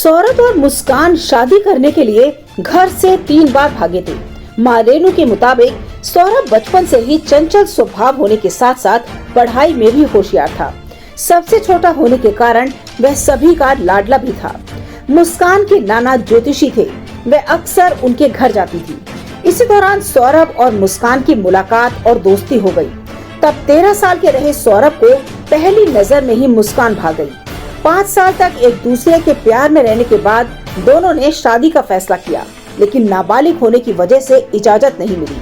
सौरभ और मुस्कान शादी करने के लिए घर से 3 बार भागे थे। मां रेनू के मुताबिक सौरभ बचपन से ही चंचल स्वभाव होने के साथ साथ पढ़ाई में भी होशियार था। सबसे छोटा होने के कारण वह सभी का लाडला भी था। मुस्कान के नाना ज्योतिषी थे, वह अक्सर उनके घर जाती थी। इसी दौरान सौरभ और मुस्कान की मुलाकात और दोस्ती हो गई। तब 13 साल के रहे सौरभ को पहली नजर में ही मुस्कान भा गई। 5 साल तक एक दूसरे के प्यार में रहने के बाद दोनों ने शादी का फैसला किया, लेकिन नाबालिग होने की वजह से इजाजत नहीं मिली।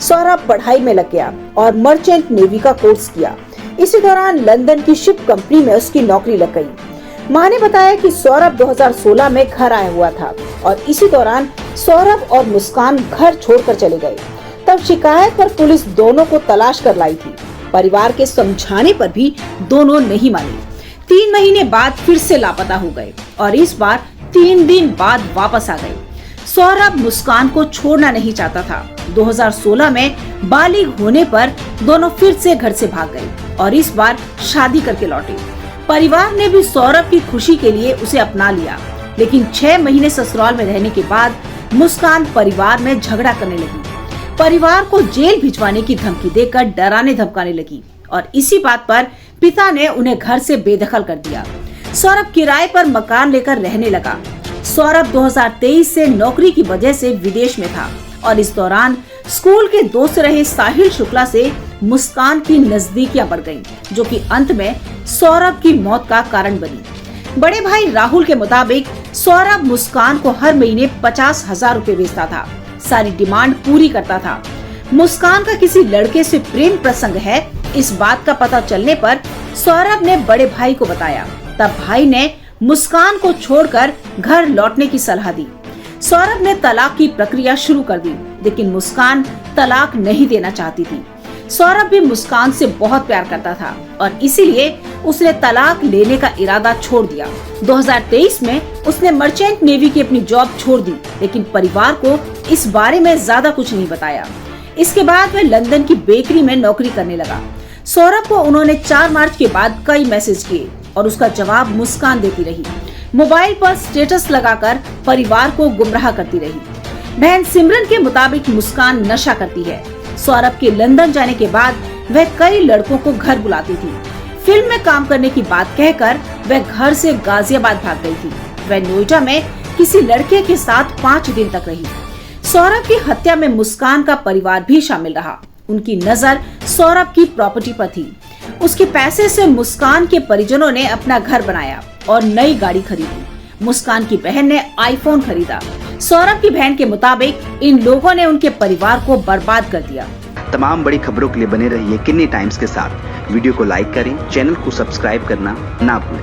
सौरभ पढ़ाई में लग गया और मर्चेंट नेवी का कोर्स किया। इसी दौरान लंदन की शिप कंपनी में उसकी नौकरी लग गई। मां ने बताया कि सौरभ 2016 में घर आया हुआ था और इसी दौरान सौरभ और मुस्कान घर छोड़कर चले गए। तब शिकायत पर पुलिस दोनों को तलाश कर लाई थी। परिवार के समझाने पर भी दोनों नहीं माने। 3 महीने बाद फिर से लापता हो गए और इस बार 3 दिन बाद वापस आ गए। सौरभ मुस्कान को छोड़ना नहीं चाहता था। 2016 में बालिग होने पर दोनों फिर से घर से भाग गए और इस बार शादी करके लौटे। परिवार ने भी सौरभ की खुशी के लिए उसे अपना लिया, लेकिन 6 महीने ससुराल में रहने के बाद मुस्कान परिवार में झगड़ा करने लगी। परिवार को जेल भिजवाने की धमकी देकर डराने धमकाने लगी और इसी बात पर पिता ने उन्हें घर से बेदखल कर दिया। सौरभ किराए पर मकान लेकर रहने लगा। सौरभ 2023 से नौकरी की वजह से विदेश में था और इस दौरान स्कूल के दोस्त रहे साहिल शुक्ला से मुस्कान की नजदीकियां बढ़ गईं, जो कि अंत में सौरभ की मौत का कारण बनी। बड़े भाई राहुल के मुताबिक सौरभ मुस्कान को हर महीने 50,000 रुपए भेजता था। सारी डिमांड पूरी करता था। मुस्कान का किसी लड़के से प्रेम प्रसंग है, इस बात का पता चलने पर सौरभ ने बड़े भाई को बताया। तब भाई ने मुस्कान को छोड़कर घर लौटने की सलाह दी। सौरभ ने तलाक की प्रक्रिया शुरू कर दी, लेकिन मुस्कान तलाक नहीं देना चाहती थी। सौरभ भी मुस्कान से बहुत प्यार करता था और इसीलिए उसने तलाक लेने का इरादा छोड़ दिया। 2023 में उसने मर्चेंट नेवी की अपनी जॉब छोड़ दी, लेकिन परिवार को इस बारे में ज्यादा कुछ नहीं बताया। इसके बाद वह लंदन की बेकरी में नौकरी करने लगा। सौरभ को उन्होंने 4 मार्च के बाद कई मैसेज किए और उसका जवाब मुस्कान देती रही। मोबाइल पर स्टेटस लगाकर परिवार को गुमराह करती रही। बहन सिमरन के मुताबिक मुस्कान नशा करती है। सौरभ के लंदन जाने के बाद वह कई लड़कों को घर बुलाती थी। फिल्म में काम करने की बात कहकर वह घर से गाजियाबाद भाग गई थी। वह नोएडा में किसी लड़के के साथ 5 दिन तक रही। सौरभ की हत्या में मुस्कान का परिवार भी शामिल रहा। उनकी नजर सौरभ की प्रॉपर्टी पर थी। उसके पैसे से मुस्कान के परिजनों ने अपना घर बनाया और नई गाड़ी खरीदी। मुस्कान की बहन ने आईफोन खरीदा। सौरभ की बहन के मुताबिक इन लोगों ने उनके परिवार को बर्बाद कर दिया। तमाम बड़ी खबरों के लिए बने रहिए किन्नी टाइम्स के साथ। वीडियो को लाइक करें, चैनल को सब्सक्राइब करना ना भूलें।